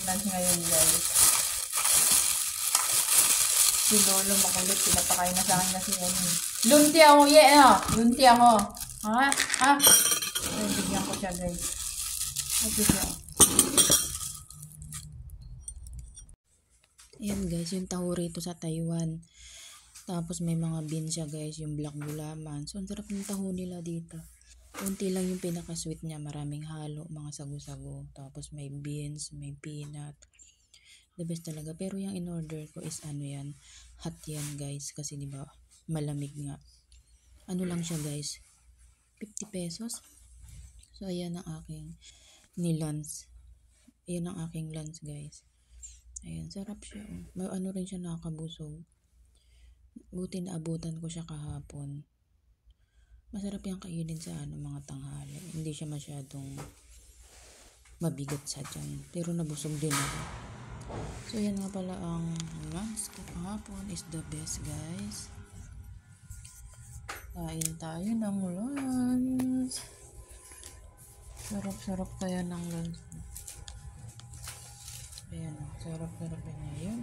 lunch ngayon, guys. Si Lolo makulit. Pinapakain na sa akin kasi yan. Lunti ako, lunti ako. Ha? Ay, bigyan ko siya, guys. Ito siya. Ayan guys, yung taho rito sa Taiwan. Tapos may mga beans siya guys, yung black gulaman. So, ang sarap ng taho nila dito. Unti lang yung pinaka-sweet niya. Maraming halo, mga sago-sago. Tapos may beans, may peanut. The best talaga. Pero yung in-order ko is ano yan. Hot yan guys. Kasi diba malamig nga. Ano lang siya guys. 50 pesos. So, ayan ang aking ni-lunch. Ayan ang aking lunch guys. Ayan, sarap siya. May ano rin siya nakakabusog. Buti na abutan ko siya kahapon. Masarap yung kainin sa mga tanghali. Hindi siya masyadong mabigat sa tiyan. Pero nabusog din ako. So, yan nga pala ang lunch ko kahapon is the best, guys. Kain tayo ng lunch. Sarap-sarap kaya ng lunch. Ayan, sarap-sarap na yun.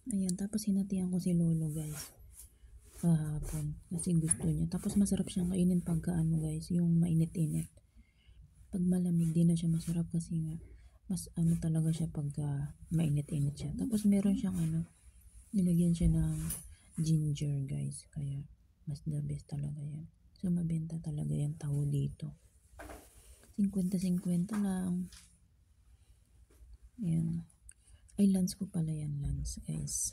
Ayan, tapos hinatihan ko si Lolo guys. Kahapon. Kasi gusto niya. Tapos masarap siyang kainin pagka guys, yung mainit-init. Pag malamig din na siya masarap kasi nga mas talaga siya pagka mainit-init siya. Tapos meron siyang nilagyan siya ng ginger guys. Kaya mas the best talaga yan. So mabenta talaga yan taho dito. 50-50 lang. Ayan. Ay, lunch ko pala yan, lunch guys.